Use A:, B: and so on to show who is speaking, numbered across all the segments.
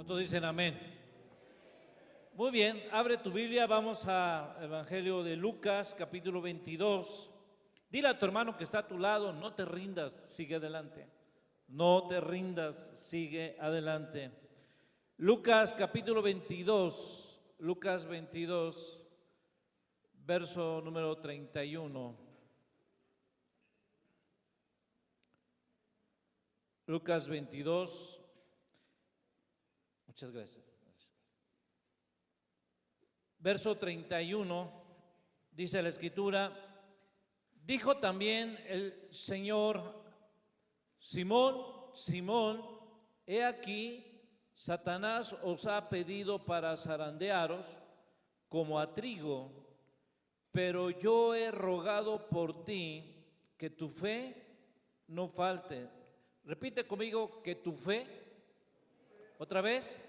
A: ¿Cuántos dicen amén? Muy bien, abre tu Biblia, vamos al Evangelio de Lucas, capítulo 22. Dile a tu hermano que está a tu lado, no te rindas, sigue adelante. No te rindas, sigue adelante. Lucas, capítulo 22, Lucas 22, verso número 31. Lucas 22, muchas gracias. Verso 31, dice la Escritura, dijo también el Señor, Simón, Simón, he aquí, Satanás os ha pedido para zarandearos como a trigo, pero yo he rogado por ti que tu fe no falte. Repite conmigo, que tu fe, otra vez,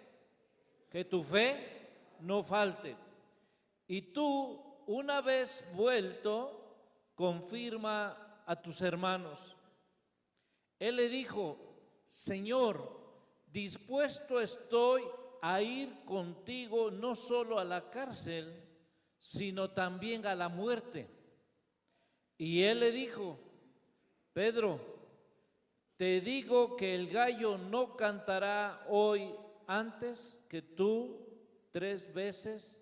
A: que tu fe no falte. Y tú, una vez vuelto, confirma a tus hermanos. Él le dijo, Señor, dispuesto estoy a ir contigo no solo a la cárcel, sino también a la muerte. Y él le dijo, Pedro, te digo que el gallo no cantará hoy antes que tú 3 veces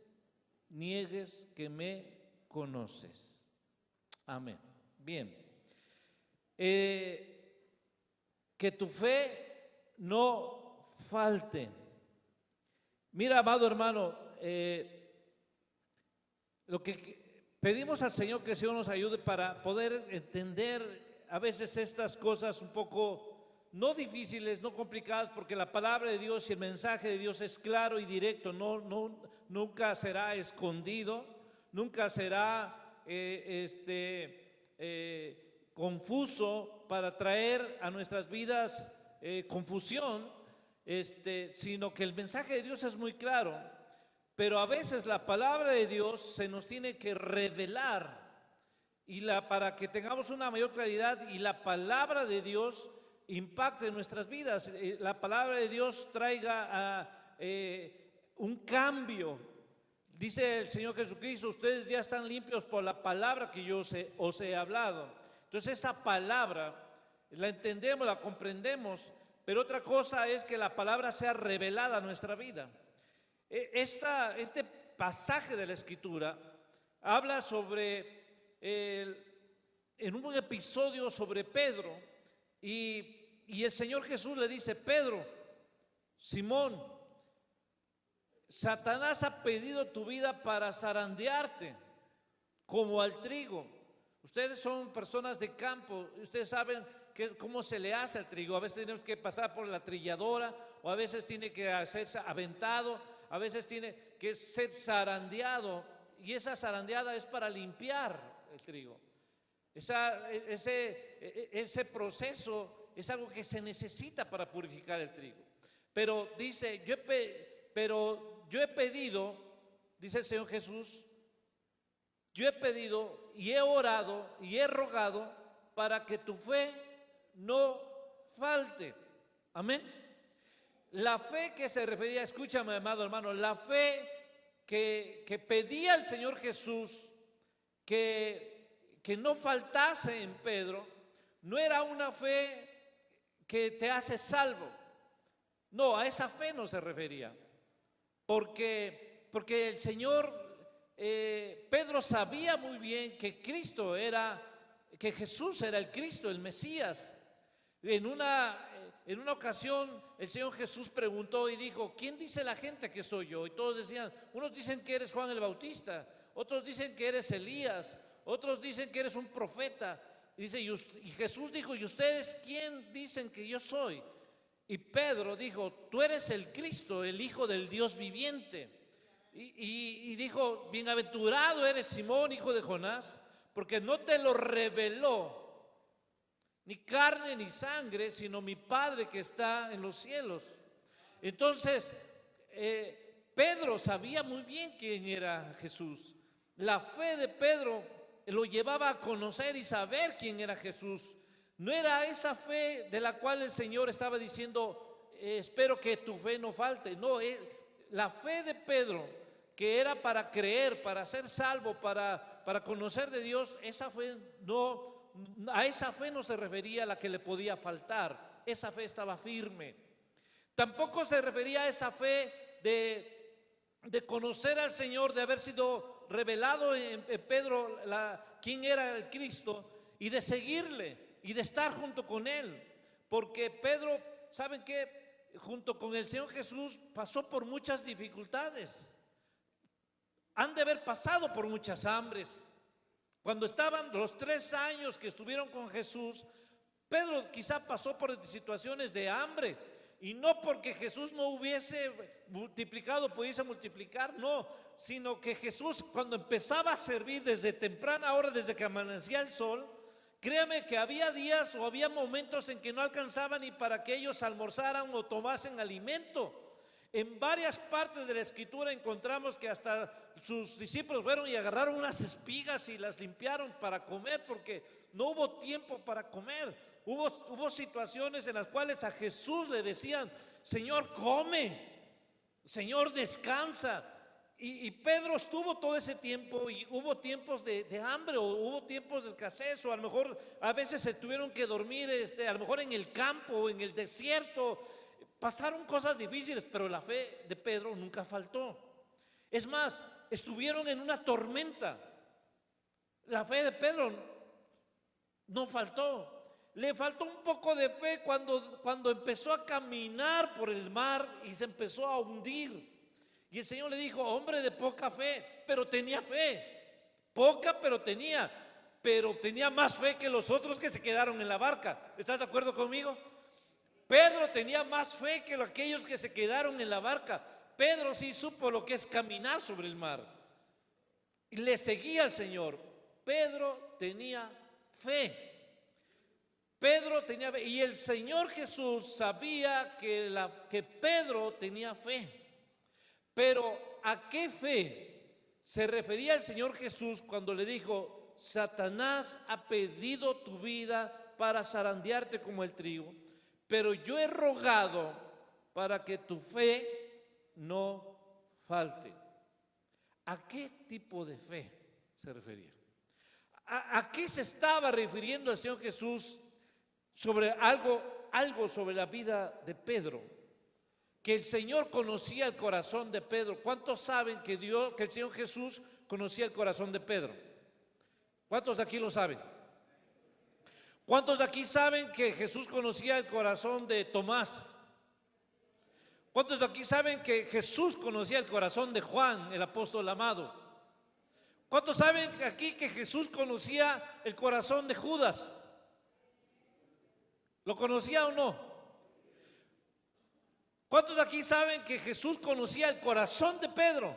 A: niegues que me conoces. Amén. Bien. Que tu fe no falte. Mira, amado hermano, lo que pedimos al Señor, que el Señor nos ayude para poder entender a veces estas cosas un poco no difíciles, no complicadas, porque la palabra de Dios y el mensaje de Dios es claro y directo, nunca será escondido, nunca será confuso para traer a nuestras vidas confusión, sino que el mensaje de Dios es muy claro, pero a veces la palabra de Dios se nos tiene que revelar para que tengamos una mayor claridad y la palabra de Dios impacte en nuestras vidas, la palabra de Dios traiga un cambio. Dice el Señor Jesucristo, ustedes ya están limpios por la palabra que yo os he hablado. Entonces esa palabra la entendemos, la comprendemos, pero otra cosa es que la palabra sea revelada a nuestra vida. Este pasaje de la Escritura habla sobre, en un episodio sobre Pedro, y el Señor Jesús le dice, Pedro, Simón, Satanás ha pedido tu vida para zarandearte como al trigo. Ustedes son personas de campo, ustedes saben cómo se le hace al trigo. A veces tenemos que pasar por la trilladora, o a veces tiene que hacerse aventado, a veces tiene que ser zarandeado, y esa zarandeada es para limpiar el trigo. Ese proceso es algo que se necesita para purificar el trigo. Pero dice, yo he pedido, dice el Señor Jesús, yo he pedido y he orado y he rogado para que tu fe no falte. Amén. La fe que se refería, escúchame, amado hermano, la fe que pedía el Señor Jesús que no faltase en Pedro, no era una fe que te hace salvo. No, a esa fe no se refería. Porque el Señor, Pedro sabía muy bien que que Jesús era el Cristo, el Mesías. En una ocasión el Señor Jesús preguntó y dijo, ¿quién dice la gente que soy yo? Y todos decían, unos dicen que eres Juan el Bautista, otros dicen que eres Elías, otros dicen que eres un profeta. Y Jesús dijo, ¿y ustedes quién dicen que yo soy? Y Pedro dijo, tú eres el Cristo, el Hijo del Dios viviente. Y dijo, bienaventurado eres Simón, hijo de Jonás, porque no te lo reveló ni carne ni sangre, sino mi Padre que está en los cielos. Entonces, Pedro sabía muy bien quién era Jesús. La fe de Pedro lo llevaba a conocer y saber quién era Jesús. No era esa fe de la cual el Señor estaba diciendo, espero que tu fe no falte. No, la fe de Pedro, que era para creer, para ser salvo, para conocer de Dios, esa fe no, a esa fe no se refería a la que le podía faltar. Esa fe estaba firme. Tampoco se refería a esa fe de conocer al Señor, de haber sido revelado en Pedro quién era el Cristo, y de seguirle y de estar junto con Él. Porque Pedro, ¿saben qué? Junto con el Señor Jesús pasó por muchas dificultades. Han de haber pasado por muchas hambres. Cuando estaban los 3 años que estuvieron con Jesús, Pedro quizá pasó por situaciones de hambre, y no porque Jesús no hubiese multiplicado, pudiese multiplicar, no, sino que Jesús, cuando empezaba a servir desde temprana hora, desde que amanecía el sol, créame que había días o había momentos en que no alcanzaban ni para que ellos almorzaran o tomasen alimento. En varias partes de la Escritura encontramos que hasta sus discípulos fueron y agarraron unas espigas y las limpiaron para comer, porque no hubo tiempo para comer. Hubo situaciones en las cuales a Jesús le decían: Señor, come, Señor, descansa. Y Pedro estuvo todo ese tiempo, y hubo tiempos de hambre, o hubo tiempos de escasez, o a lo mejor a veces se tuvieron que dormir a lo mejor en el campo o en el desierto. Pasaron cosas difíciles, pero la fe de Pedro nunca faltó. Es más, estuvieron en una tormenta. La fe de Pedro no faltó. Le faltó un poco de fe cuando empezó a caminar por el mar y se empezó a hundir. Y el Señor le dijo: hombre de poca fe, pero tenía fe. Poca, pero tenía más fe que los otros que se quedaron en la barca. ¿Estás de acuerdo conmigo? Pedro tenía más fe que aquellos que se quedaron en la barca. Pedro sí supo lo que es caminar sobre el mar y le seguía al Señor. Pedro tenía fe. Pedro tenía fe, y el Señor Jesús sabía que Pedro tenía fe. Pero ¿a qué fe se refería el Señor Jesús cuando le dijo: Satanás ha pedido tu vida para zarandearte como el trigo, pero yo he rogado para que tu fe no falte? ¿A qué tipo de fe se refería? ¿A qué se estaba refiriendo el Señor Jesús sobre algo sobre la vida de Pedro? Que el Señor conocía el corazón de Pedro. ¿Cuántos saben que el Señor Jesús conocía el corazón de Pedro? ¿Cuántos de aquí lo saben? ¿Cuántos de aquí saben que Jesús conocía el corazón de Tomás? ¿Cuántos de aquí saben que Jesús conocía el corazón de Juan, el apóstol amado? ¿Cuántos saben aquí que Jesús conocía el corazón de Judas? ¿Lo conocía o no? ¿Cuántos de aquí saben que Jesús conocía el corazón de Pedro?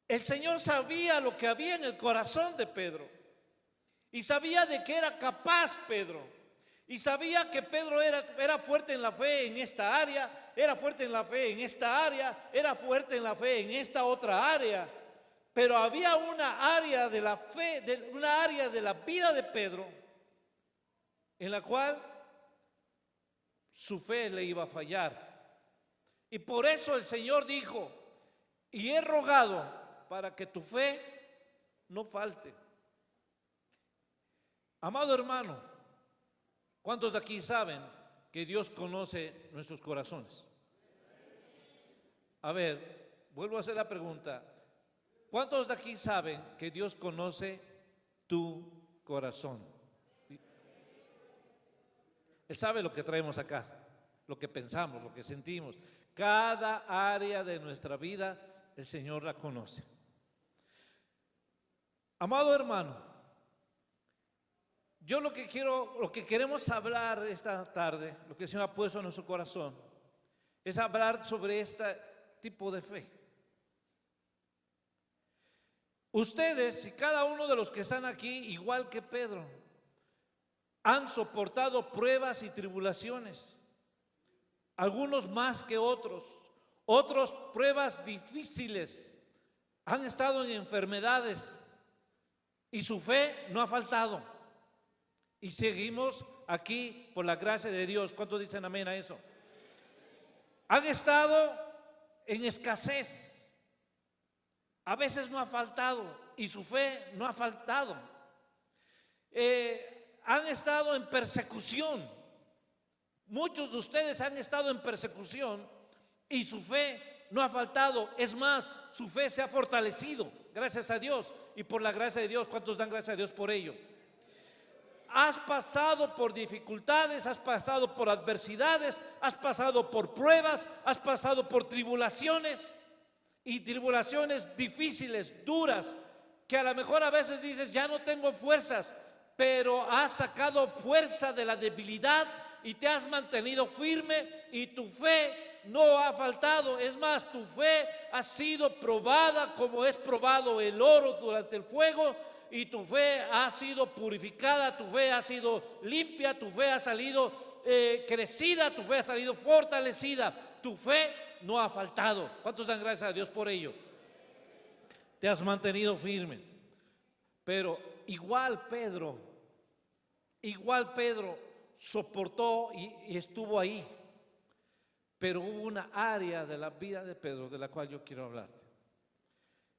A: El Señor sabía lo que había en el corazón de Pedro, y sabía de qué era capaz Pedro, y sabía que Pedro era fuerte en la fe en esta área, era fuerte en la fe en esta área, era fuerte en la fe en esta otra área. Pero había una área de la fe, una área de la vida de Pedro en la cual su fe le iba a fallar. Y por eso el Señor dijo: y he rogado para que tu fe no falte. Amado hermano, ¿cuántos de aquí saben que Dios conoce nuestros corazones? A ver, vuelvo a hacer la pregunta: ¿cuántos de aquí saben que Dios conoce tu corazón? Él sabe lo que traemos acá, lo que pensamos, lo que sentimos. Cada área de nuestra vida el Señor la conoce. Amado hermano, yo lo que queremos hablar esta tarde, lo que el Señor ha puesto en nuestro corazón, es hablar sobre este tipo de fe. Ustedes y cada uno de los que están aquí, igual que Pedro, han soportado pruebas y tribulaciones, algunos más que otros pruebas difíciles, han estado en enfermedades y su fe no ha faltado. Y seguimos aquí por la gracia de Dios. ¿Cuántos dicen amén a eso? Han estado en escasez. A veces no ha faltado y su fe no ha faltado. Han estado en persecución. Muchos de ustedes han estado en persecución y su fe no ha faltado. Es más, su fe se ha fortalecido, gracias a Dios. Y por la gracia de Dios, ¿cuántos dan gracias a Dios por ello? Has pasado por dificultades, has pasado por adversidades, has pasado por pruebas, has pasado por tribulaciones, y tribulaciones difíciles, duras, que a lo mejor a veces dices, ya no tengo fuerzas, pero has sacado fuerza de la debilidad y te has mantenido firme y tu fe no ha faltado. Es más, tu fe ha sido probada como es probado el oro durante el fuego, y tu fe ha sido purificada, tu fe ha sido limpia, tu fe ha salido crecida, tu fe ha salido fortalecida, tu fe no ha faltado. ¿Cuántos dan gracias a Dios por ello? Te has mantenido firme. Pero igual Pedro soportó y estuvo ahí. Pero hubo una área de la vida de Pedro de la cual yo quiero hablarte.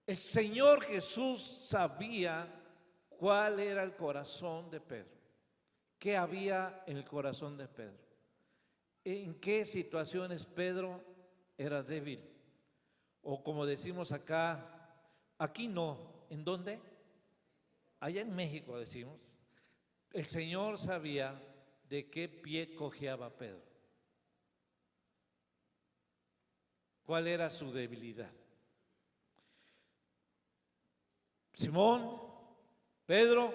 A: El Señor Jesús sabía cuál era el corazón de Pedro, qué había en el corazón de Pedro, en qué situaciones Pedro era débil, o como decimos acá, aquí no, ¿en dónde? Allá en México decimos, el Señor sabía de qué pie cojeaba Pedro, cuál era su debilidad. Simón, Pedro,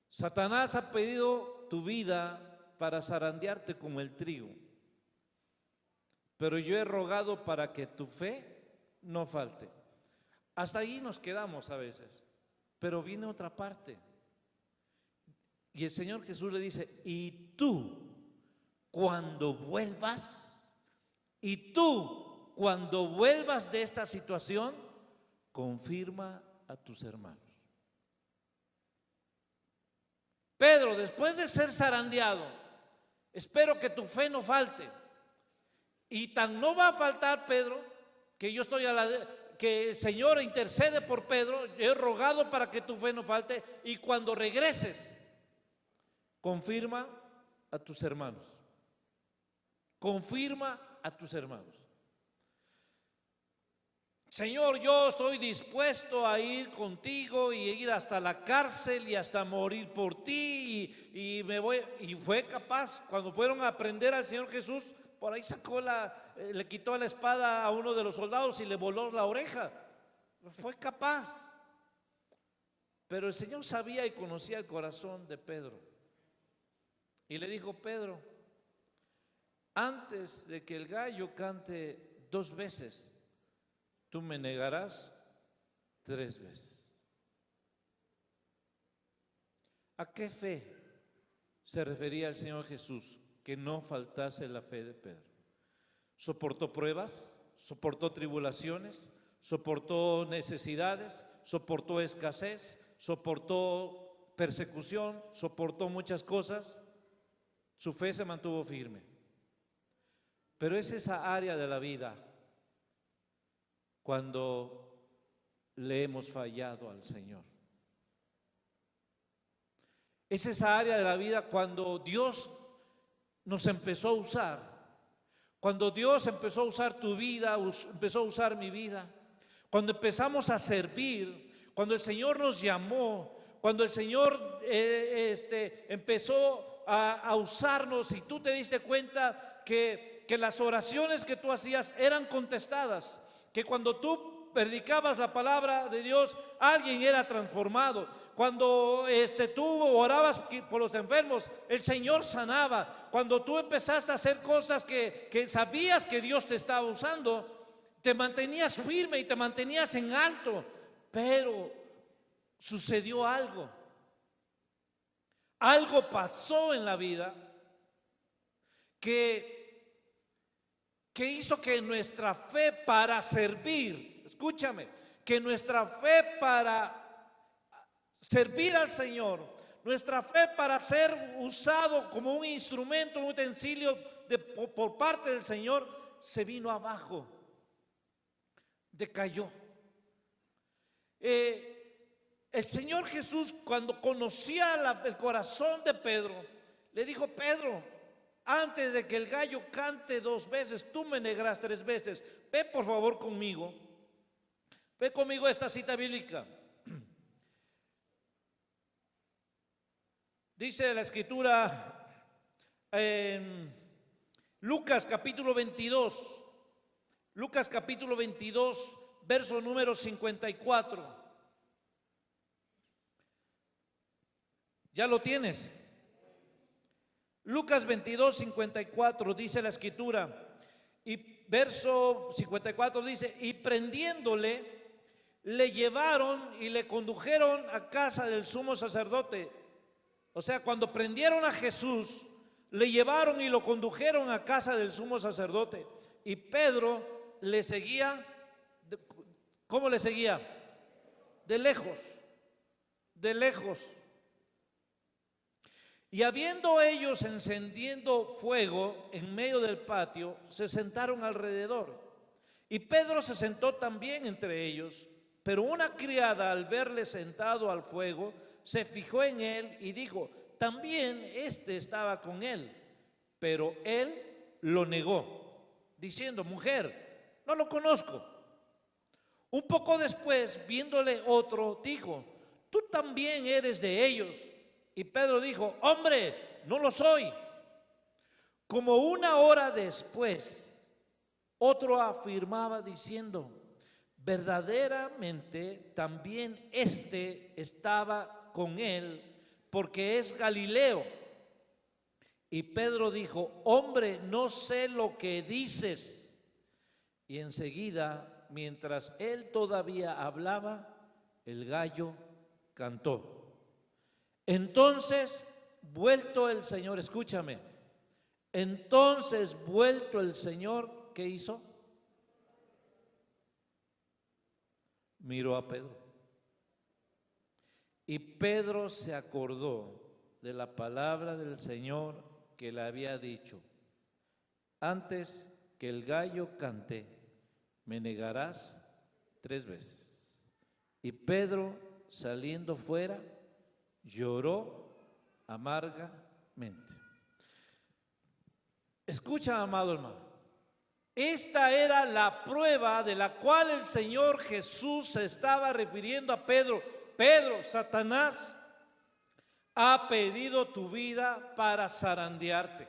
A: Satanás ha pedido tu vida para zarandearte como el trigo, pero yo he rogado para que tu fe no falte. Hasta ahí nos quedamos a veces, pero viene otra parte. Y el Señor Jesús le dice, y tú cuando vuelvas de esta situación, confirma a tus hermanos. Pedro, después de ser zarandeado, espero que tu fe no falte. Y tan no va a faltar, Pedro, que yo estoy que el Señor intercede por Pedro. Yo he rogado para que tu fe no falte, y cuando regreses, confirma a tus hermanos. Confirma a tus hermanos. Señor, yo estoy dispuesto a ir contigo y ir hasta la cárcel y hasta morir por ti, y me voy. Y fue capaz. Cuando fueron a prender al Señor Jesús, por ahí sacó le quitó la espada a uno de los soldados y le voló la oreja. Fue capaz. Pero el Señor sabía y conocía el corazón de Pedro, y le dijo: Pedro, antes de que el gallo cante 2 veces, tú me negarás 3 veces. ¿A qué fe se refería el Señor Jesús que no faltase la fe de Pedro? Soportó pruebas, soportó tribulaciones, soportó necesidades, soportó escasez, soportó persecución, soportó muchas cosas. Su fe se mantuvo firme. Pero es esa área de la vida cuando le hemos fallado al Señor. Es esa área de la vida cuando Dios nos empezó a usar. Cuando Dios empezó a usar tu vida, empezó a usar mi vida. Cuando empezamos a servir, cuando el Señor nos llamó, cuando el Señor empezó a usarnos, y tú te diste cuenta que las oraciones que tú hacías eran contestadas, que cuando tú predicabas la palabra de Dios, alguien era transformado. Cuando tú orabas por los enfermos, el Señor sanaba. Cuando tú empezaste a hacer cosas que sabías que Dios te estaba usando, te mantenías firme y te mantenías en alto. Pero sucedió algo. Algo pasó en la vida que hizo que nuestra fe para servir, escúchame, que nuestra fe para servir al Señor, nuestra fe para ser usado como un instrumento, un utensilio por parte del Señor, se vino abajo, decayó. El Señor Jesús, cuando conocía el corazón de Pedro, le dijo: Pedro, antes de que el gallo cante 2 veces, tú me negarás 3 veces. Ve por favor conmigo. Ve conmigo a esta cita bíblica. Dice la Escritura en Lucas capítulo 22. Lucas capítulo 22, verso número 54. ¿Ya lo tienes? Lucas 22, 54 dice la Escritura, y verso 54 dice: y prendiéndole, le llevaron y le condujeron a casa del sumo sacerdote. O sea, cuando prendieron a Jesús, le llevaron y lo condujeron a casa del sumo sacerdote. Y Pedro le seguía. ¿Cómo le seguía? De lejos, de lejos. Y habiendo ellos encendiendo fuego en medio del patio, se sentaron alrededor. Y Pedro se sentó también entre ellos. Pero una criada, al verle sentado al fuego, se fijó en él y dijo: también éste estaba con él. Pero él lo negó, diciendo: mujer, no lo conozco. Un poco después, viéndole otro, dijo: tú también eres de ellos. Y Pedro dijo: hombre, no lo soy. Como 1 hora después, otro afirmaba diciendo: verdaderamente también éste estaba con él, porque es Galileo. Y Pedro dijo: hombre, no sé lo que dices. Y enseguida, mientras él todavía hablaba, el gallo cantó. Entonces, vuelto el Señor, escúchame, entonces vuelto el Señor, ¿qué hizo? Miró a Pedro. Y Pedro se acordó de la palabra del Señor que le había dicho: antes que el gallo cante, me negarás 3 veces. Y Pedro, saliendo fuera, lloró amargamente. Escucha, amado hermano, esta era la prueba de la cual el Señor Jesús se estaba refiriendo a Pedro. Pedro, Satanás ha pedido tu vida para zarandearte,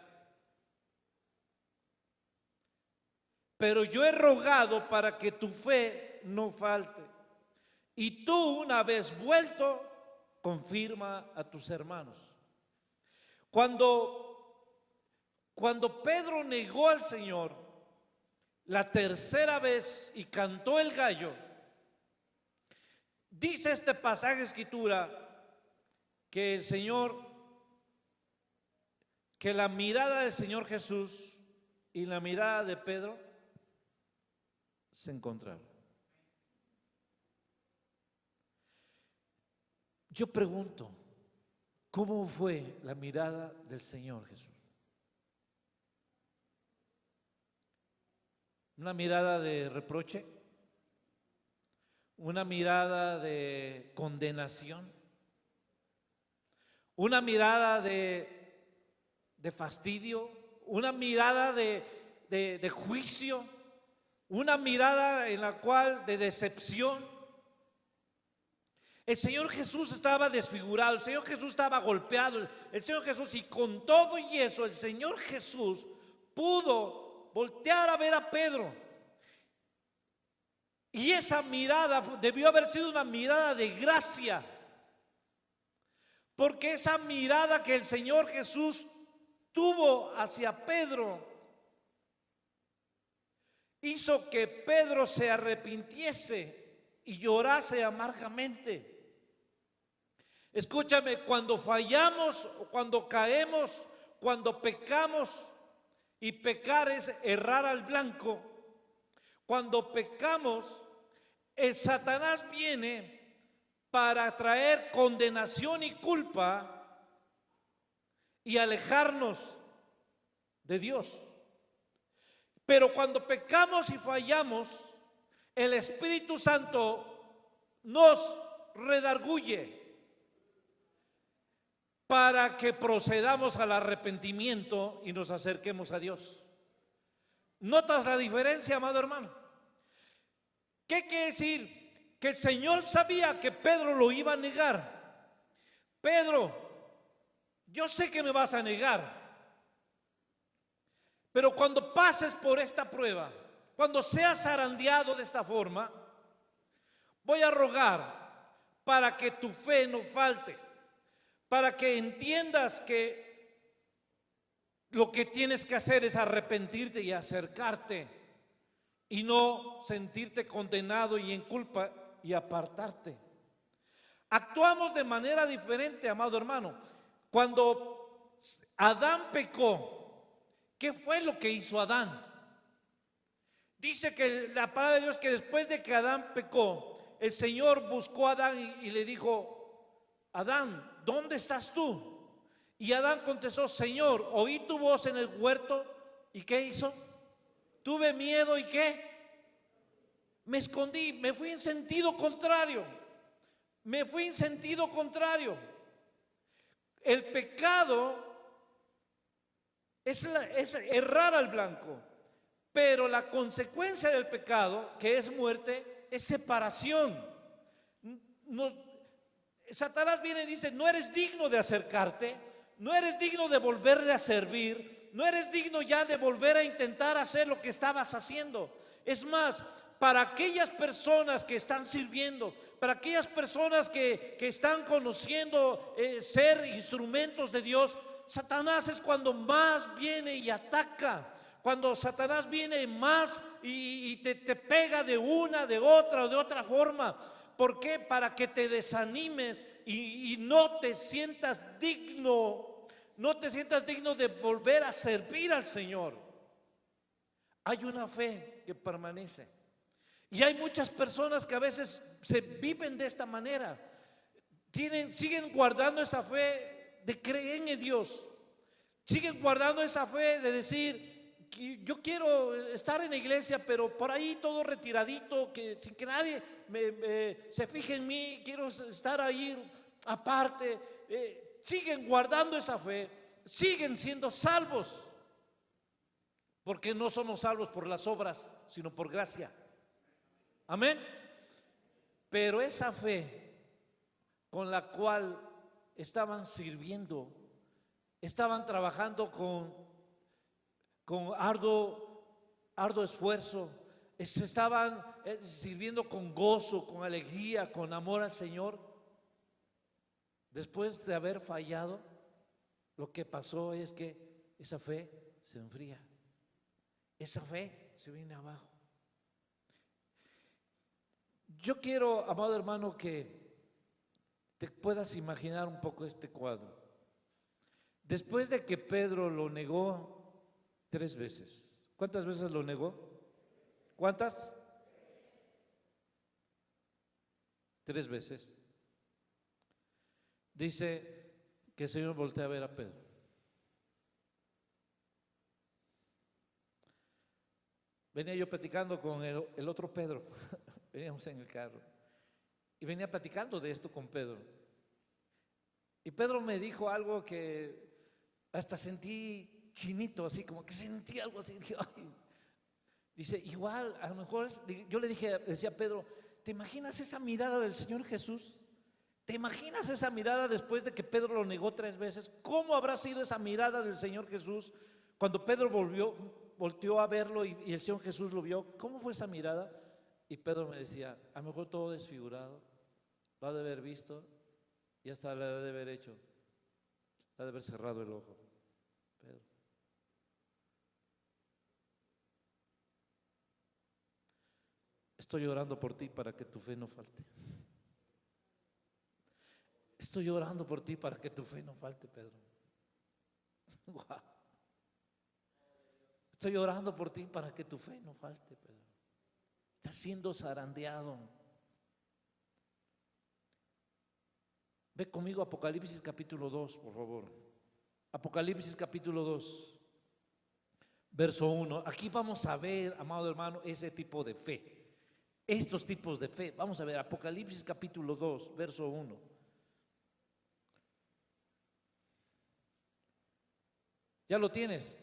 A: pero yo he rogado para que tu fe no falte. Y tú, una vez vuelto, confirma a tus hermanos. Cuando Pedro negó al Señor la 3.ª vez y cantó el gallo, dice este pasaje de Escritura que el Señor, que la mirada del Señor Jesús y la mirada de Pedro se encontraron. Yo pregunto, ¿cómo fue la mirada del Señor Jesús? ¿Una mirada de reproche? ¿Una mirada de condenación? ¿Una mirada de fastidio? ¿Una mirada de juicio? ¿Una mirada en la cual de decepción? El Señor Jesús estaba desfigurado, el Señor Jesús estaba golpeado, el Señor Jesús, y con todo y eso, el Señor Jesús pudo voltear a ver a Pedro. Y esa mirada debió haber sido una mirada de gracia, porque esa mirada que el Señor Jesús tuvo hacia Pedro hizo que Pedro se arrepintiese y llorase amargamente. Escúchame, cuando fallamos, cuando caemos, cuando pecamos, y pecar es errar al blanco, cuando pecamos, el Satanás viene para traer condenación y culpa y alejarnos de Dios. Pero cuando pecamos y fallamos, el Espíritu Santo nos redarguye para que procedamos al arrepentimiento y nos acerquemos a Dios. ¿Notas la diferencia, amado hermano? ¿Qué quiere decir? Que el Señor sabía que Pedro lo iba a negar. Pedro, yo sé que me vas a negar, pero cuando pases por esta prueba, cuando seas zarandeado de esta forma, voy a rogar para que tu fe no falte, para que entiendas que lo que tienes que hacer es arrepentirte y acercarte y no sentirte condenado y en culpa y apartarte. Actuamos de manera diferente, amado hermano. Cuando Adán pecó, ¿qué fue lo que hizo Adán? Dice que la palabra de Dios que después de que Adán pecó, el Señor buscó a Adán y le dijo: Adán, ¿dónde estás tú? Y Adán contestó: Señor, oí tu voz en el huerto. ¿Y qué hizo? Tuve miedo. ¿Y qué? Me escondí, me fui en sentido contrario. Me fui en sentido contrario. El pecado es errar al blanco, pero la consecuencia del pecado, que es muerte, es separación. Satanás viene y dice: no eres digno de acercarte, no eres digno de volverle a servir, no eres digno ya de volver a intentar hacer lo que estabas haciendo. Es más, para aquellas personas que están sirviendo, para aquellas personas que están conociendo ser instrumentos de Dios, Satanás es cuando más viene y ataca. Cuando Satanás viene más y te pega de una, de otra o de otra forma. ¿Por qué? Para que te desanimes y no te sientas digno, no te sientas digno de volver a servir al Señor. Hay una fe que permanece. Y hay muchas personas que a veces se viven de esta manera. Siguen guardando esa fe de creer en Dios. Siguen guardando esa fe de decir: yo quiero estar en la iglesia, pero por ahí todo retiradito, sin que nadie se fije en mí, quiero estar ahí aparte. Siguen guardando esa fe, siguen siendo salvos, porque no somos salvos por las obras, sino por gracia. Amén. Pero esa fe con la cual estaban sirviendo, estaban trabajando con arduo esfuerzo, se estaban sirviendo con gozo, con alegría, con amor al Señor. Después de haber fallado, lo que pasó es que esa fe se enfría, esa fe se viene abajo. Yo quiero, amado hermano, que te puedas imaginar un poco este cuadro. Después de que Pedro lo negó 3 veces. ¿Cuántas veces lo negó? ¿Cuántas? 3 veces. Dice que el Señor voltea a ver a Pedro. Venía yo platicando con el otro Pedro. Veníamos en el carro y venía platicando de esto con Pedro. Y Pedro me dijo algo que hasta sentí chinito, así como que sentí algo así. Dice: igual, a lo mejor, yo decía a Pedro: ¿te imaginas esa mirada del Señor Jesús? ¿Te imaginas esa mirada después de que Pedro lo negó 3 veces? ¿Cómo habrá sido esa mirada del Señor Jesús cuando Pedro volteó a verlo y el Señor Jesús lo vio? ¿Cómo fue esa mirada? Y Pedro me decía: a lo mejor todo desfigurado, lo ha de haber visto y hasta le ha de haber hecho, le ha de haber cerrado el ojo. Pedro. Estoy orando por ti para que tu fe no falte. Estoy orando por ti para que tu fe no falte, Pedro. Wow. Estoy orando por ti para que tu fe no falte, Pedro. Estás siendo zarandeado. Ve conmigo a Apocalipsis capítulo 2, por favor. Apocalipsis capítulo 2, verso 1. Aquí vamos a ver, amado hermano, ese tipo de fe. Estos tipos de fe. Vamos a ver Apocalipsis capítulo 2, verso 1. ¿Ya lo tienes?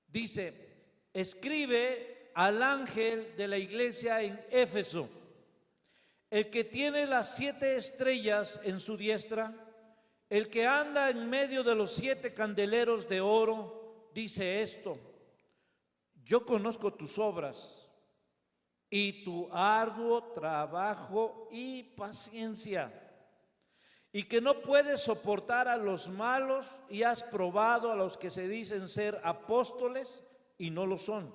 A: Dice: escribe al ángel de la iglesia en Éfeso, el que tiene las 7 estrellas en su diestra, el que anda en medio de los 7 candeleros de oro, dice esto: yo conozco tus obras y tu arduo trabajo y paciencia, y que no puedes soportar a los malos, y has probado a los que se dicen ser apóstoles y no lo son,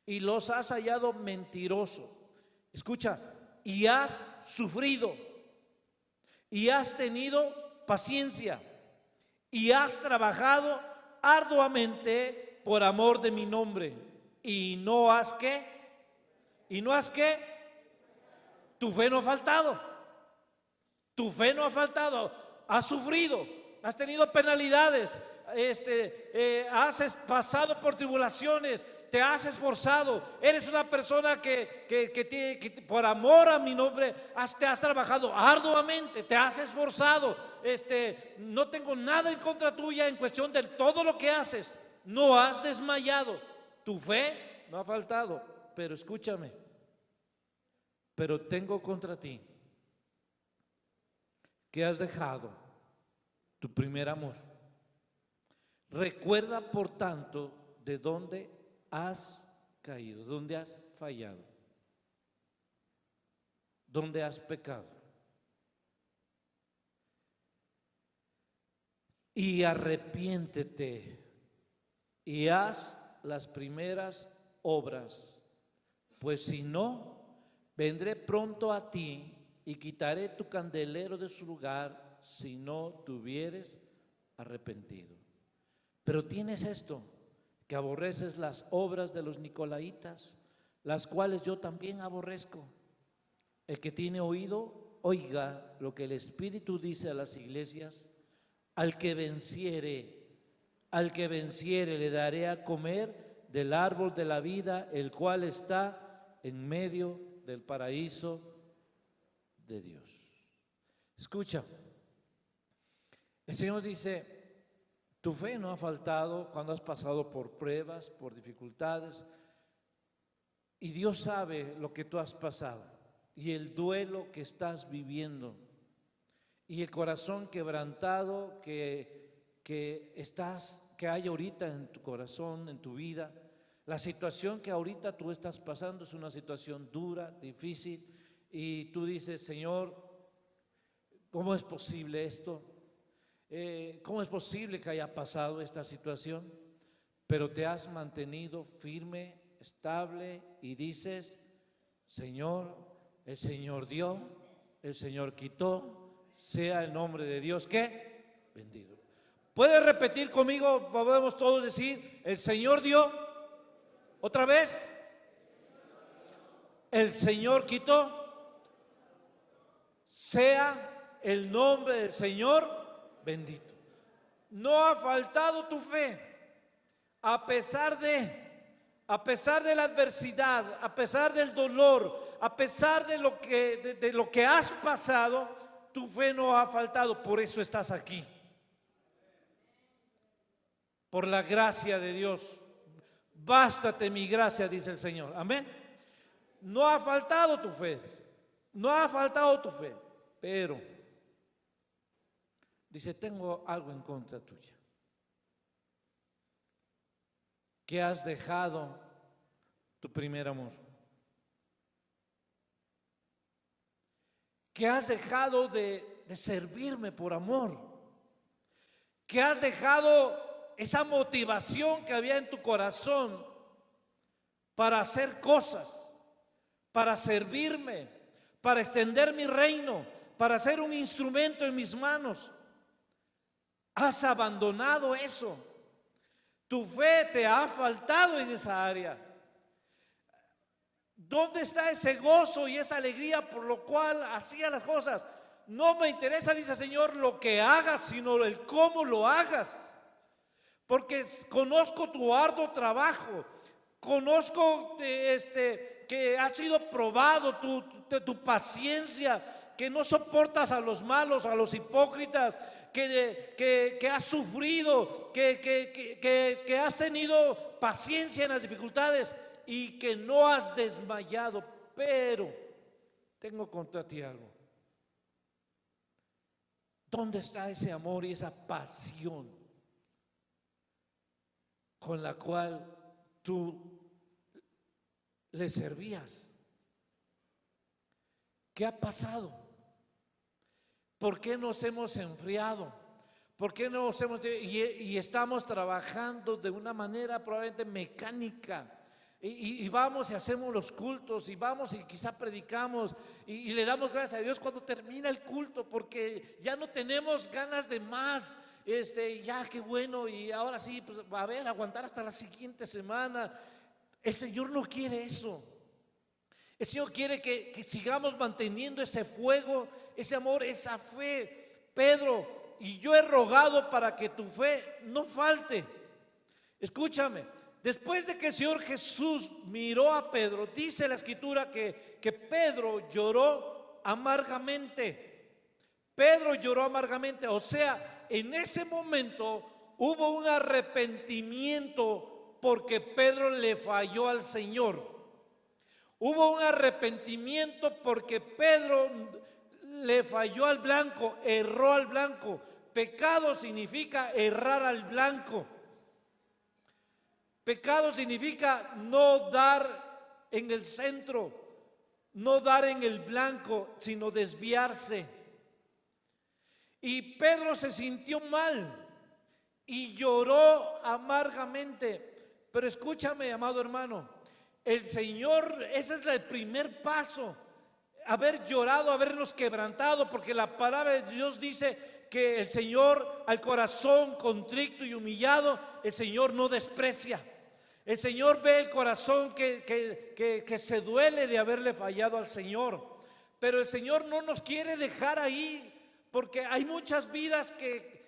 A: y los has hallado mentirosos. Escucha, y has sufrido, y has tenido paciencia, y has trabajado arduamente por amor de mi nombre, y no has ¿qué? Y no has ¿qué? Tu fe no ha faltado. Tu fe no ha faltado. Has sufrido, has tenido penalidades, has pasado por tribulaciones, te has esforzado. Eres una persona que por amor a mi nombre te has trabajado arduamente, te has esforzado. No tengo nada en contra tuya en cuestión de todo lo que haces. No has desmayado. Tu fe no ha faltado. Pero escúchame, pero tengo contra ti que has dejado tu primer amor. Recuerda, por tanto, de dónde has caído, dónde has fallado, dónde has pecado. Y arrepiéntete y haz las primeras obras, pues si no, vendré pronto a ti y quitaré tu candelero de su lugar si no te hubieres arrepentido. Pero tienes esto, que aborreces las obras de los nicolaitas, las cuales yo también aborrezco. El que tiene oído, oiga lo que el Espíritu dice a las iglesias. Al que venciere le daré a comer del árbol de la vida, el cual está en medio del paraíso de Dios. Escucha, el Señor dice: tu fe no ha faltado cuando has pasado por pruebas, por dificultades, y Dios sabe lo que tú has pasado y el duelo que estás viviendo y el corazón quebrantado que hay ahorita en tu corazón, en tu vida. La situación que ahorita tú estás pasando es una situación dura, difícil, y tú dices: Señor, ¿cómo es posible esto? ¿Cómo es posible que haya pasado esta situación? Pero te has mantenido firme, estable, y dices: Señor, el Señor dio, el Señor quitó, sea el nombre de Dios que bendito. ¿Puedes repetir conmigo? Podemos todos decir: el Señor dio. Otra vez. El Señor quitó. Sea el nombre del Señor bendito. No ha faltado tu fe, a pesar de la adversidad, a pesar del dolor, a pesar de lo que has pasado, tu fe no ha faltado. Por eso estás aquí, por la gracia de Dios. Bástate mi gracia, dice el Señor. Amén. No ha faltado tu fe, no ha faltado tu fe, pero dice: tengo algo en contra tuya, que has dejado tu primer amor, que has dejado de servirme por amor, que has dejado esa motivación que había en tu corazón para hacer cosas, para servirme, para extender mi reino, para ser un instrumento en mis manos. Has abandonado eso. Tu fe te ha faltado en esa área. ¿Dónde está ese gozo y esa alegría por lo cual hacía las cosas? No me interesa, dice el Señor, lo que hagas, sino el cómo lo hagas. Porque conozco tu arduo trabajo, conozco que has sido probado tu paciencia, que no soportas a los malos, a los hipócritas, que has sufrido, que has tenido paciencia en las dificultades y que no has desmayado. Pero tengo contra ti algo. ¿Dónde está ese amor y esa pasión con la cual tú le servías? ¿Qué ha pasado? ¿Por qué nos hemos enfriado? ¿Por qué nos hemos y estamos trabajando de una manera probablemente mecánica? Y vamos y hacemos los cultos y vamos y quizá predicamos y le damos gracias a Dios cuando termina el culto, porque ya no tenemos ganas de más. Ya qué bueno, y ahora sí, pues a ver, aguantar hasta la siguiente semana. El Señor no quiere eso. El Señor quiere que sigamos manteniendo ese fuego, ese amor, esa fe. Pedro, y yo he rogado para que tu fe no falte. Escúchame, después de que el Señor Jesús miró a Pedro, dice la Escritura que Pedro lloró amargamente. Pedro lloró amargamente, o sea, en ese momento hubo un arrepentimiento porque Pedro le falló al Señor. Hubo un arrepentimiento porque Pedro le falló al blanco, erró al blanco. Pecado significa errar al blanco. Pecado significa no dar en el centro, no dar en el blanco, sino desviarse. Y Pedro se sintió mal y lloró amargamente. Pero escúchame, amado hermano, el Señor, ese es el primer paso, haber llorado, habernos quebrantado, porque la palabra de Dios dice que el Señor al corazón contrito y humillado, el Señor no desprecia. El Señor ve el corazón que se duele de haberle fallado al Señor. Pero el Señor no nos quiere dejar ahí, porque hay muchas vidas que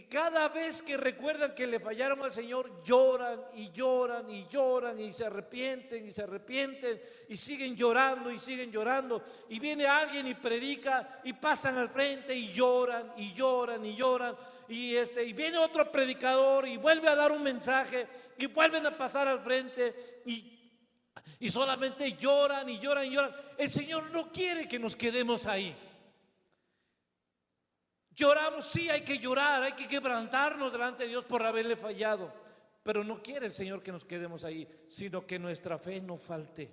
A: cada vez que recuerdan que le fallaron al Señor, lloran y lloran y lloran y se arrepienten y se arrepienten y siguen llorando y siguen llorando. Y viene alguien y predica y pasan al frente y lloran y lloran y lloran. Y viene otro predicador y vuelve a dar un mensaje y vuelven a pasar al frente y solamente lloran y lloran y lloran. El Señor no quiere que nos quedemos ahí. Lloramos, sí, hay que llorar, hay que quebrantarnos delante de Dios por haberle fallado, pero no quiere el Señor que nos quedemos ahí, sino que nuestra fe no falte,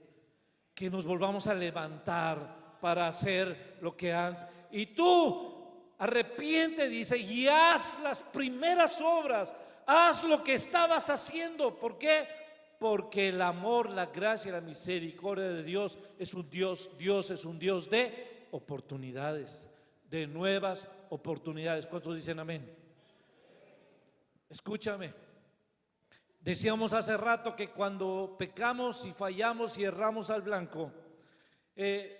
A: que nos volvamos a levantar para hacer lo que han. Y tú arrepiente, dice, y haz las primeras obras, haz lo que estabas haciendo. ¿Por qué? Porque el amor, la gracia y la misericordia de Dios es un Dios es un Dios de oportunidades, de nuevas oportunidades. ¿Cuántos dicen amén? Escúchame, decíamos hace rato que cuando pecamos y fallamos y erramos al blanco, el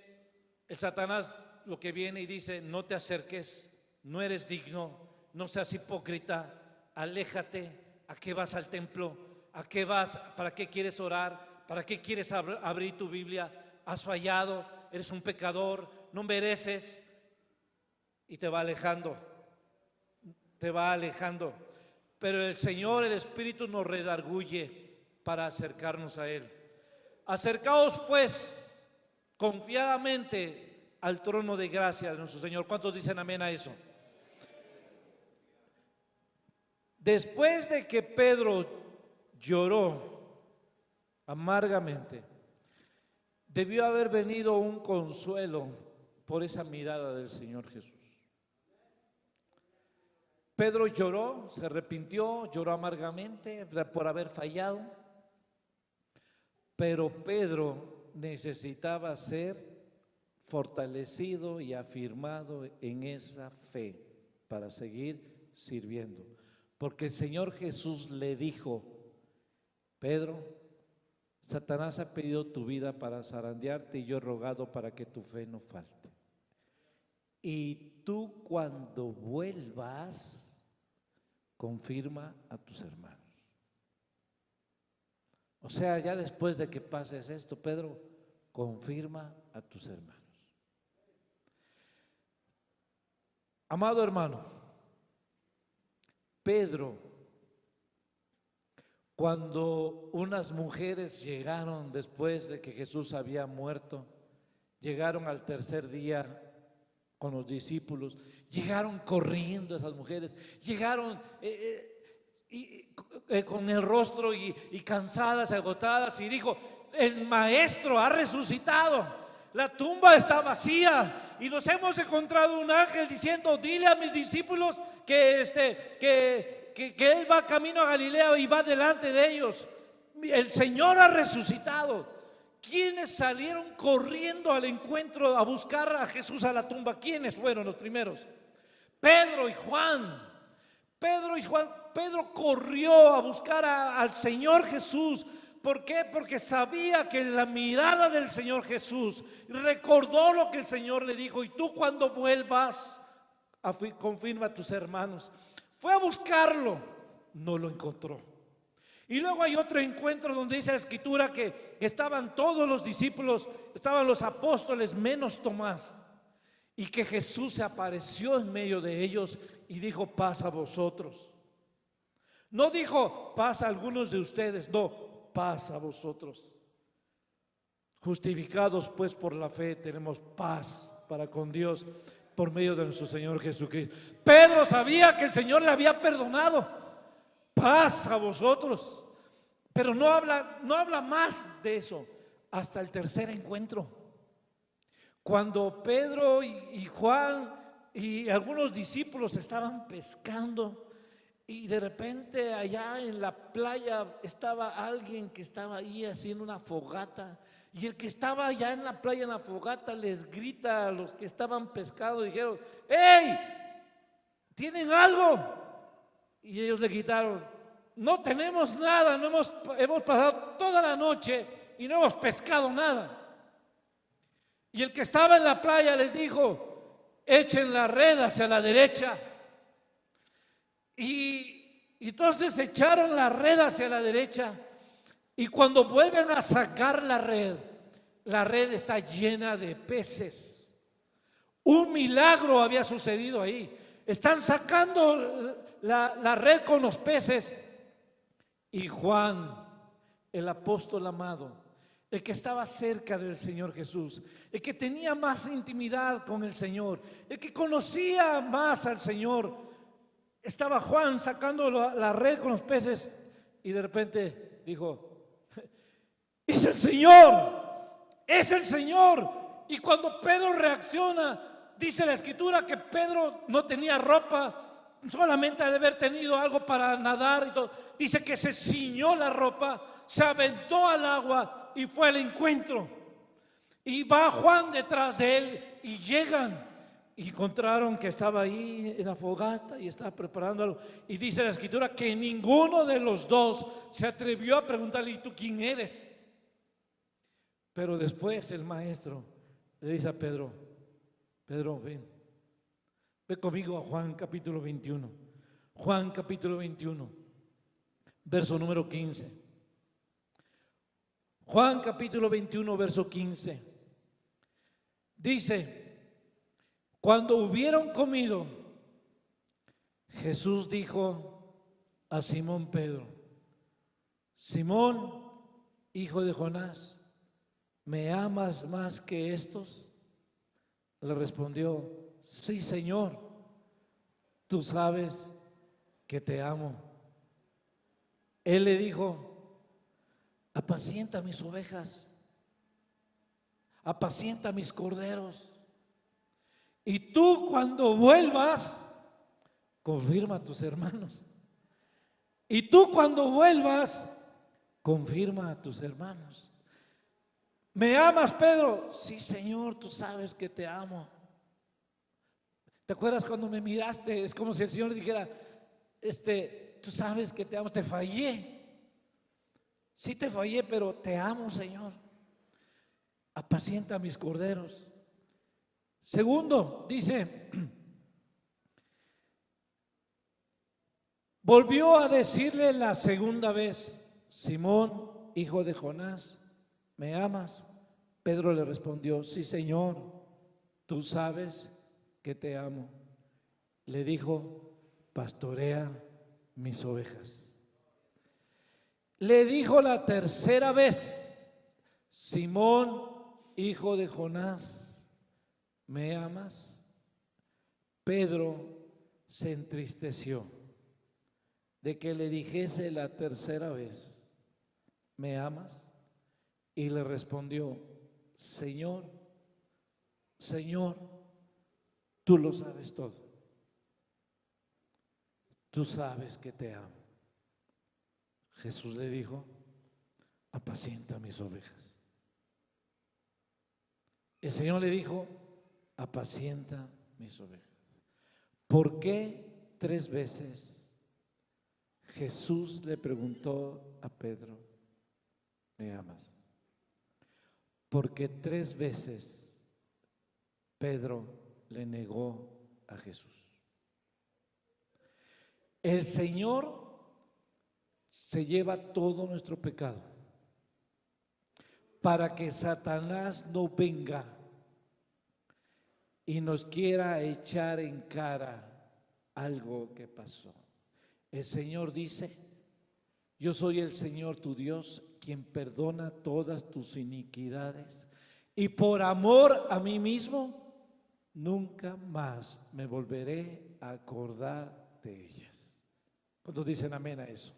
A: Satanás lo que viene y dice: no te acerques, no eres digno, no seas hipócrita, aléjate. ¿A qué vas al templo? ¿A qué vas? ¿Para qué quieres orar? ¿Para qué quieres abrir tu Biblia? Has fallado, eres un pecador, no mereces. Y te va alejando, te va alejando. Pero el Señor, el Espíritu, nos redarguye para acercarnos a Él. Acercaos pues confiadamente al trono de gracia de nuestro Señor. ¿Cuántos dicen amén a eso? Después de que Pedro lloró amargamente, debió haber venido un consuelo por esa mirada del Señor Jesús. Pedro lloró, se arrepintió, lloró amargamente por haber fallado, pero Pedro necesitaba ser fortalecido y afirmado en esa fe para seguir sirviendo, porque el Señor Jesús le dijo: Pedro, Satanás ha pedido tu vida para zarandearte y yo he rogado para que tu fe no falte. y tú cuando vuelvas, confirma a tus hermanos. O sea, ya después de que pases esto, Pedro, confirma a tus hermanos. Amado hermano, Pedro, cuando unas mujeres llegaron después de que Jesús había muerto, llegaron al tercer día con los discípulos, llegaron corriendo esas mujeres, llegaron con el rostro y cansadas, agotadas, y dijo: el maestro ha resucitado, la tumba está vacía y nos hemos encontrado un ángel diciendo: dile a mis discípulos que él va camino a Galilea y va delante de ellos. El Señor ha resucitado. ¿Quiénes salieron corriendo al encuentro a buscar a Jesús a la tumba? ¿Quiénes fueron los primeros? Pedro y Juan. Pedro corrió a buscar al Señor Jesús. ¿Por qué? Porque sabía que la mirada del Señor Jesús, recordó lo que el Señor le dijo: y tú cuando vuelvas, confirma a tus hermanos. Fue a buscarlo, no lo encontró. Y luego hay otro encuentro donde dice la Escritura que estaban todos los discípulos, estaban los apóstoles menos Tomás, y que Jesús se apareció en medio de ellos y dijo: paz a vosotros. No dijo: paz a algunos de ustedes, no, paz a vosotros. Justificados pues por la fe, tenemos paz para con Dios por medio de nuestro Señor Jesucristo. Pedro sabía que el Señor le había perdonado. Paz a vosotros. Pero no habla más de eso hasta el tercer encuentro, cuando Pedro y Juan y algunos discípulos estaban pescando, y de repente allá en la playa estaba alguien que estaba ahí haciendo una fogata, y el que estaba allá en la playa en la fogata les grita a los que estaban pescando, dijeron: ¡hey! ¿Tienen algo? Y ellos le gritaron: no tenemos nada, hemos pasado toda la noche y no hemos pescado nada. Y el que estaba en la playa les dijo: echen la red hacia la derecha. Y entonces echaron la red hacia la derecha, y cuando vuelven a sacar la red está llena de peces. Un milagro había sucedido ahí. Están sacando la red con los peces, y Juan, el apóstol amado, el que estaba cerca del Señor Jesús, el que tenía más intimidad con el Señor, el que conocía más al Señor, estaba Juan sacando la red con los peces, y de repente dijo: es el Señor, es el Señor. Y cuando Pedro reacciona, dice la Escritura que Pedro no tenía ropa, solamente ha de haber tenido algo para nadar y todo. Dice que se ciñó la ropa, se aventó al agua y fue al encuentro. Y va Juan detrás de él, y llegan y encontraron que estaba ahí en la fogata y estaba preparando algo. Y dice la Escritura que ninguno de los dos se atrevió a preguntarle: ¿y tú quién eres? Pero después el maestro le dice a Pedro: Pedro, ven conmigo a Juan capítulo 21. Juan capítulo 21, verso número 15. Juan capítulo 21, verso 15. Dice: cuando hubieron comido, Jesús dijo a Simón Pedro: Simón, hijo de Jonás, ¿me amas más que estos? Le respondió: sí, Señor, tú sabes que te amo. Él le dijo: apacienta mis ovejas, apacienta mis corderos. Y tú cuando vuelvas, confirma a tus hermanos. Y tú cuando vuelvas, confirma a tus hermanos. ¿Me amas, Pedro? Sí, Señor, tú sabes que te amo. ¿Te acuerdas cuando me miraste? Es como si el Señor dijera: tú sabes que te amo. Te fallé. Sí te fallé, pero te amo, Señor. Apacienta mis corderos. Segundo, dice, volvió a decirle la segunda vez: Simón, hijo de Jonás, ¿me amas? Pedro le respondió: sí, Señor, tú sabes que te amo. Le dijo: pastorea mis ovejas. Le dijo la tercera vez: Simón, hijo de Jonás, ¿me amas? Pedro se entristeció de que le dijese la tercera vez: ¿me amas? Y le respondió: Señor, Señor, tú lo sabes todo. Tú sabes que te amo. Jesús le dijo: apacienta mis ovejas. El Señor le dijo: apacienta mis ovejas. ¿Por qué 3 veces Jesús le preguntó a Pedro: ¿me amas? Porque 3 veces Pedro le negó a Jesús. El Señor se lleva todo nuestro pecado para que Satanás no venga y nos quiera echar en cara algo que pasó. El Señor dice: yo soy el Señor tu Dios, quien perdona todas tus iniquidades, y por amor a mí mismo nunca más me volveré a acordar de ellas. ¿Cuántos dicen amén a eso?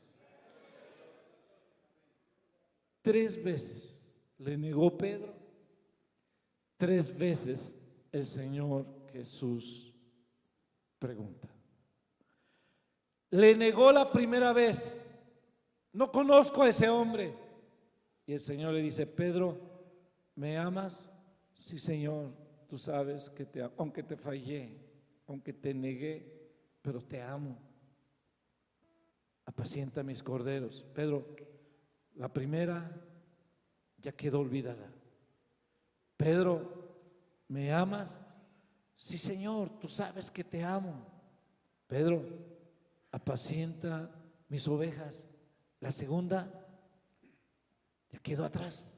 A: 3 veces le negó Pedro, 3 veces el Señor Jesús pregunta. Le negó la primera vez: no conozco a ese hombre. Y el Señor le dice: Pedro, ¿me amas? Sí, Señor, tú sabes que te amo, aunque te fallé, aunque te negué, pero te amo. Apacienta mis corderos. Pedro, la primera ya quedó olvidada. Pedro, ¿me amas? Sí, Señor, tú sabes que te amo. Pedro, apacienta mis ovejas. La segunda ya quedó atrás.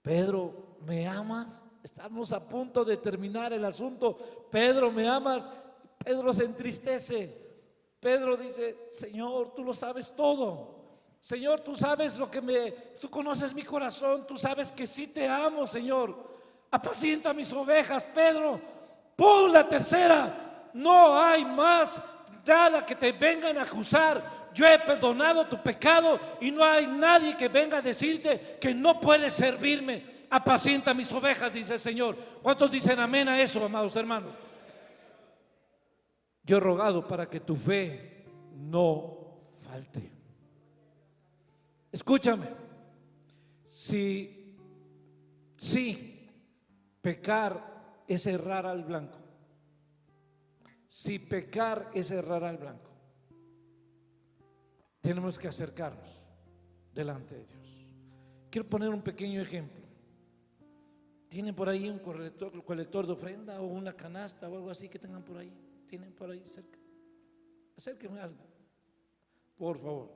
A: Pedro, ¿me amas? Estamos a punto de terminar el asunto. Pedro, ¿me amas? Pedro se entristece. Pedro dice: Señor, tú lo sabes todo. Señor, tú sabes tú conoces mi corazón, tú sabes que sí te amo, Señor. Apacienta mis ovejas. Pedro, pon la tercera. No hay más nada que te vengan a acusar. Yo he perdonado tu pecado y no hay nadie que venga a decirte que no puedes servirme. Apacienta mis ovejas, dice el Señor. ¿Cuántos dicen amén a eso, amados hermanos? Yo he rogado para que tu fe no falte. Escúchame. Si pecar es errar al blanco. Si pecar es errar al blanco, tenemos que acercarnos delante de Dios. Quiero poner un pequeño ejemplo. ¿Tienen por ahí un colector de ofrenda o una canasta o algo así que tengan por ahí? ¿Tienen por ahí cerca? Acérquenme algo, por favor.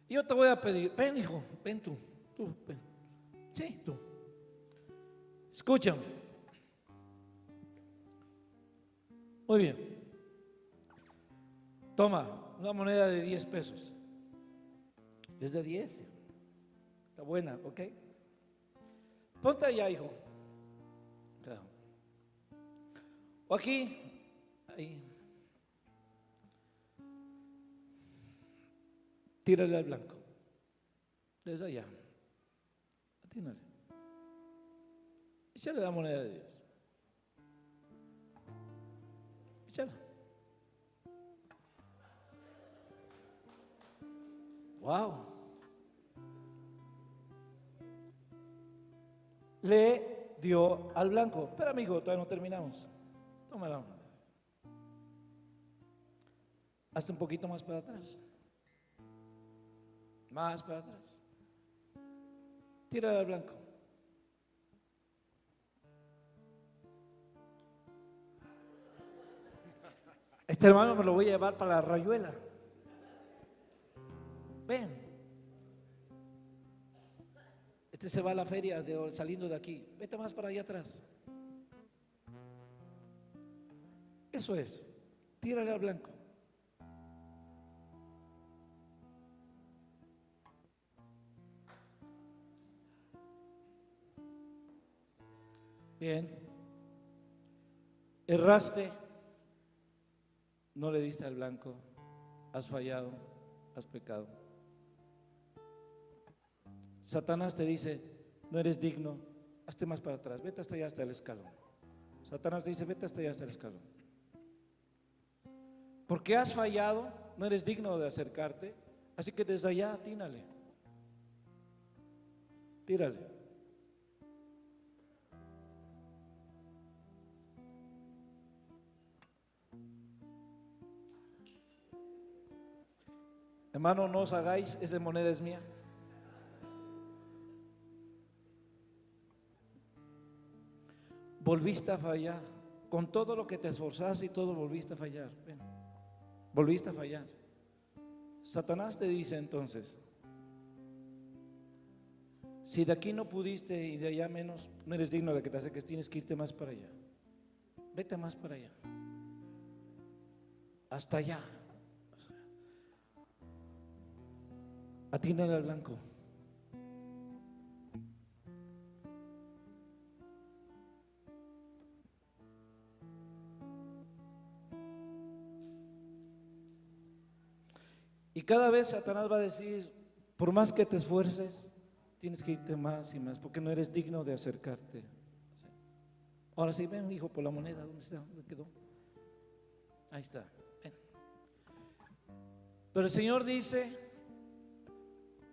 A: Yo te voy a pedir, ven hijo, ven tú ven. Sí, tú. Escúchame. Muy bien. Toma una moneda de 10 pesos. Es de 10. Está buena, ¿ok? Ponte allá, hijo. Claro. O aquí, ahí. Tírale al blanco. Desde allá. Atínale. Échale la moneda de 10. Échala. Wow. Le dio al blanco. Pero amigo, todavía no terminamos. Toma la moneda. Hazte un poquito más para atrás. Más para atrás. Tírale al blanco. Este hermano me lo voy a llevar para la rayuela. Ven. Este se va a la feria saliendo de aquí. Vete más para allá atrás. Eso es. Tírale al blanco. Bien. Erraste. No le diste al blanco. Has fallado. Has pecado. Satanás te dice: no eres digno, hazte más para atrás, vete hasta allá, hasta el escalón. Satanás te dice: vete hasta allá, hasta el escalón. Porque has fallado, no eres digno de acercarte, así que desde allá atínale. Tírale. Hermano, no os hagáis, esa moneda es mía. Volviste a fallar, con todo lo que te esforzaste y todo volviste a fallar. Ven, volviste a fallar. Satanás te dice entonces: si de aquí no pudiste y de allá menos, no eres digno de que te acerques, tienes que irte más para allá. Vete más para allá, hasta allá. Atínale al blanco. Y cada vez Satanás va a decir: por más que te esfuerces, tienes que irte más y más, porque no eres digno de acercarte. Ahora sí, ven, hijo, por la moneda. ¿Dónde está? ¿Dónde quedó? Ahí está. Ven. Pero el Señor dice: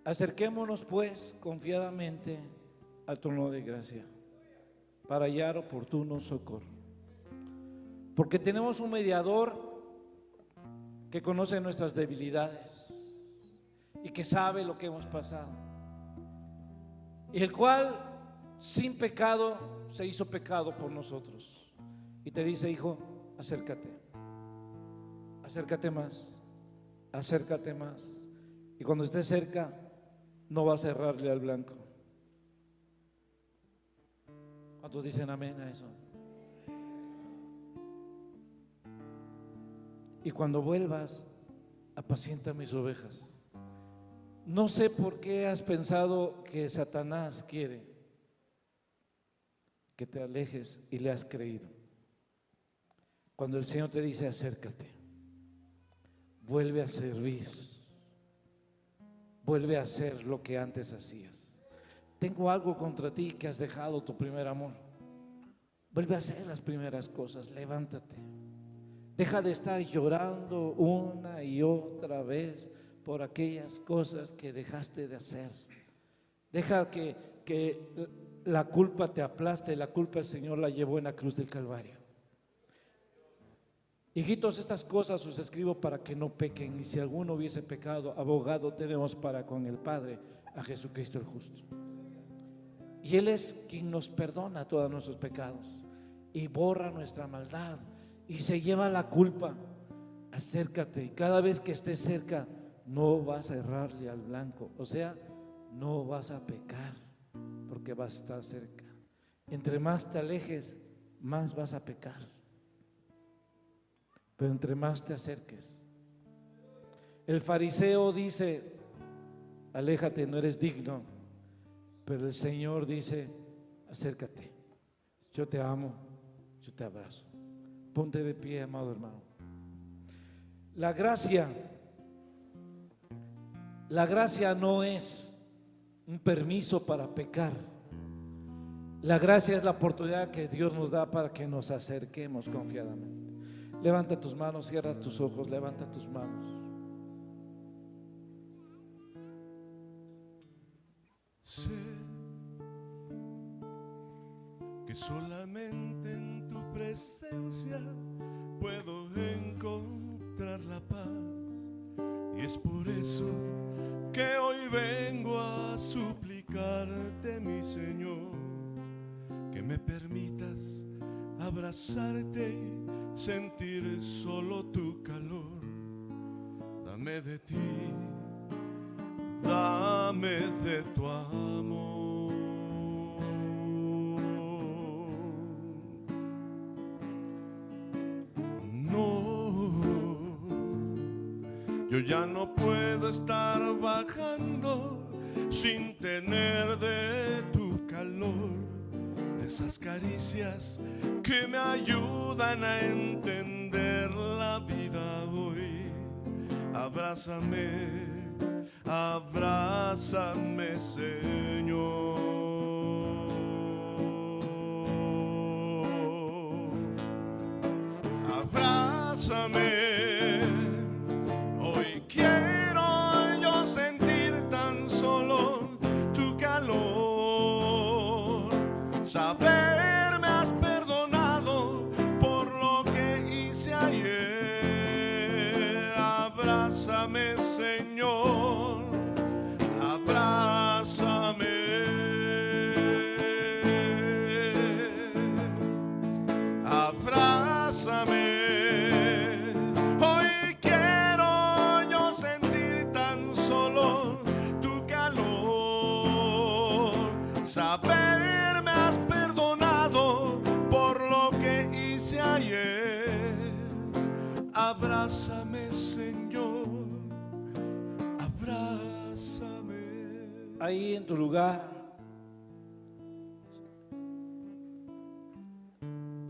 A: acerquémonos pues confiadamente al trono de gracia para hallar oportuno socorro. Porque tenemos un mediador que conoce nuestras debilidades y que sabe lo que hemos pasado, y el cual sin pecado se hizo pecado por nosotros, y te dice: hijo, acércate, acércate más, acércate más, y cuando estés cerca no vas a errarle al blanco. ¿Cuántos dicen amén a eso? Y cuando vuelvas, apacienta mis ovejas. No sé por qué has pensado que Satanás quiere que te alejes y le has creído. Cuando el Señor te dice: acércate, vuelve a servir, vuelve a hacer lo que antes hacías. Tengo algo contra ti, que has dejado tu primer amor. Vuelve a hacer las primeras cosas, levántate. Deja de estar llorando una y otra vez por aquellas cosas que dejaste de hacer. Deja que la culpa te aplaste. La culpa el Señor la llevó en la cruz del Calvario. Hijitos, estas cosas os escribo para que no pequen, y si alguno hubiese pecado, abogado tenemos para con el Padre, a Jesucristo el justo. Y Él es quien nos perdona todos nuestros pecados y borra nuestra maldad y se lleva la culpa. Acércate, y cada vez que estés cerca no vas a errarle al blanco, o sea, no vas a pecar, porque vas a estar cerca. Entre más te alejes, más vas a pecar, pero entre más te acerques. El fariseo dice: aléjate, no eres digno, pero el Señor dice: acércate, yo te amo, yo te abrazo. Ponte de pie, amado hermano. La gracia no es un permiso para pecar. La gracia es la oportunidad que Dios nos da para que nos acerquemos confiadamente. Levanta tus manos, cierra tus ojos, levanta tus manos.
B: Sé que solamente en tu presencia puedo encontrar la paz, y es por eso que hoy vengo a suplicarte, mi Señor, que me permitas abrazarte y sentir solo tu dame de ti, dame de tu amor. No, yo ya no puedo estar bajando sin tener de tu calor, de esas caricias que me ayudan a entender la vida hoy. Abrázame, abrázame, Señor. Abrázame, hoy quiero yo sentir tan solo tu calor, saber me has perdonado por lo que hice ayer. Abrázame, Señor, abrázame. Abrázame, hoy quiero yo sentir tan solo tu calor, saber me has perdonado por lo que hice ayer. Abrázame, Señor, abrázame.
A: Ahí en tu lugar,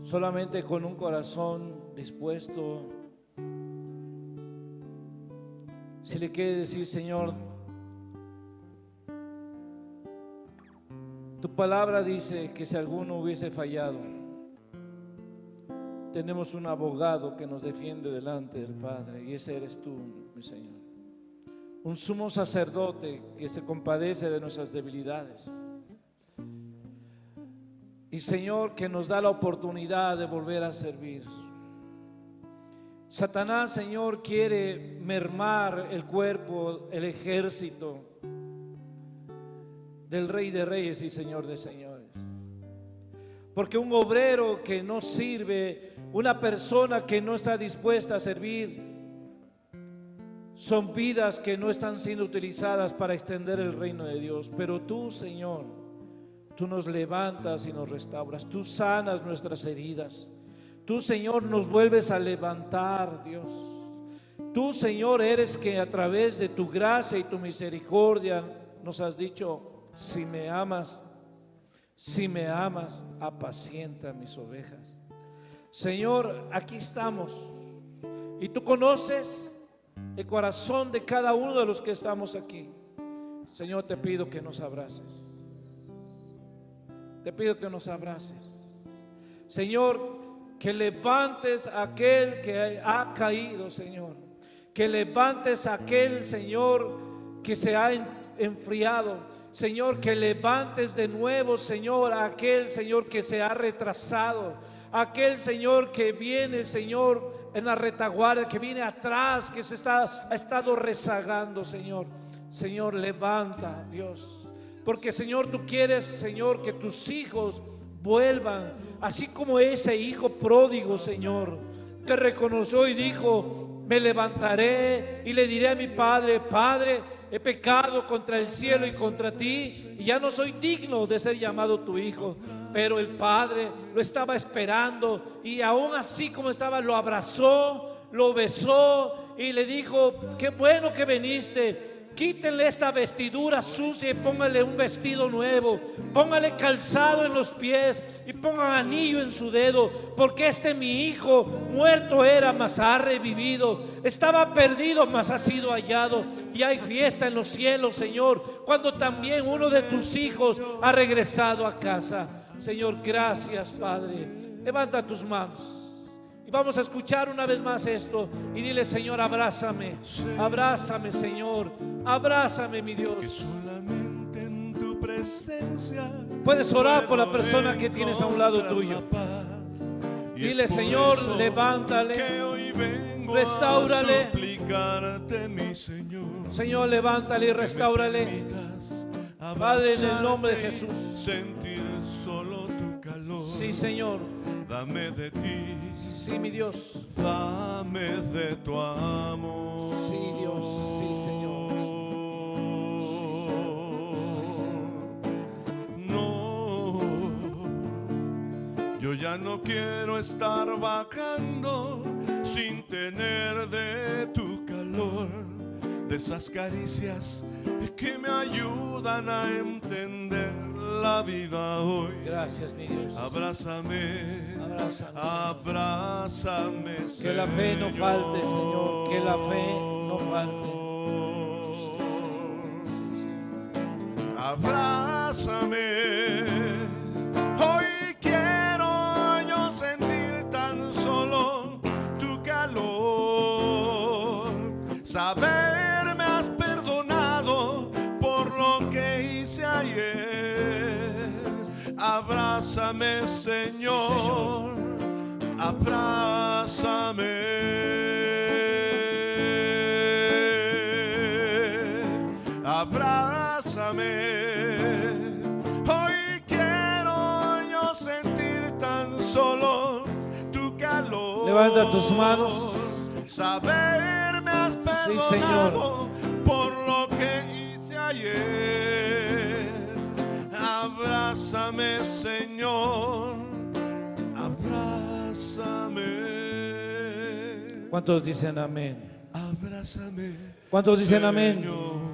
A: solamente con un corazón dispuesto, si le quiere decir: Señor, tu palabra dice que si alguno hubiese fallado, tenemos un abogado que nos defiende delante del Padre, y ese eres tú, mi Señor. Un sumo sacerdote que se compadece de nuestras debilidades. Y Señor, que nos da la oportunidad de volver a servir. Satanás, Señor, quiere mermar el cuerpo, el ejército del Rey de Reyes y Señor de Señores. Porque un obrero que no sirve, una persona que no está dispuesta a servir, son vidas que no están siendo utilizadas para extender el reino de Dios. Pero tú, Señor, tú nos levantas y nos restauras, tú sanas nuestras heridas, tú, Señor, nos vuelves a levantar, Dios. Tú, Señor, eres que a través de tu gracia y tu misericordia nos has dicho: si me amas, apacienta mis ovejas. Señor, aquí estamos y tú conoces el corazón de cada uno de los que estamos aquí. Señor, te pido que nos abraces. Te pido que nos abraces. Señor, que levantes a aquel que ha caído, Señor. Que levantes a aquel, Señor, que se ha enfriado. Señor, que levantes de nuevo, Señor, a aquel, Señor, que se ha retrasado. Aquel, Señor, que viene, Señor, en la retaguardia, que viene atrás, que ha estado rezagando, Señor. Señor, levanta, Dios. Porque, Señor, tú quieres, Señor, que tus hijos vuelvan, así como ese hijo pródigo, Señor, que reconoció y dijo: me levantaré y le diré a mi padre: Padre, he pecado contra el cielo y contra ti, y ya no soy digno de ser llamado tu hijo. Pero el padre lo estaba esperando, y aún así como estaba, lo abrazó, lo besó y le dijo: qué bueno que viniste. Quítenle esta vestidura sucia y póngale un vestido nuevo. Póngale calzado en los pies y pongan anillo en su dedo, porque mi hijo muerto era, mas ha revivido. Estaba perdido, mas ha sido hallado. Y hay fiesta en los cielos, Señor, cuando también uno de tus hijos ha regresado a casa. Señor, gracias, Padre. Levanta tus manos y vamos a escuchar una vez más esto y dile: Señor, abrázame, abrázame, Señor, abrázame, mi Dios.
B: Que solamente en tu presencia
A: puedes orar por la persona que tienes a un lado tuyo. Dile: Señor, levántale, restáurale. Señor, levántale y restáurale. Padre, en el nombre de Jesús.
B: Sentir solo tu calor.
A: Sí, Señor.
B: Dame de ti.
A: Sí, mi Dios.
B: Dame de tu amor.
A: Sí, Dios. Sí, Señor. Sí, Señor. Sí, Señor.
B: No, yo ya no quiero estar vagando sin tener de tu calor, de esas caricias que me ayudan a entender la vida hoy.
A: Gracias, mi Dios.
B: Abrázame,
A: Abrázame, Señor.
B: abrázame,
A: Que la fe no falte, Señor. Que la fe no falte. Sí, Señor.
B: Abrázame, hoy quiero yo sentir tan solo tu calor, saber me has perdonado por lo que hice ayer. Abrázame, Señor, abrázame. Abrázame, hoy quiero yo sentir tan solo tu calor.
A: Levanta tus manos.
B: Saber me has perdonado por lo que hice ayer. Abrázame, Señor, abrázame.
A: ¿Cuántos dicen amén?
B: Abrázame.
A: ¿Cuántos dicen amén?
B: Señor.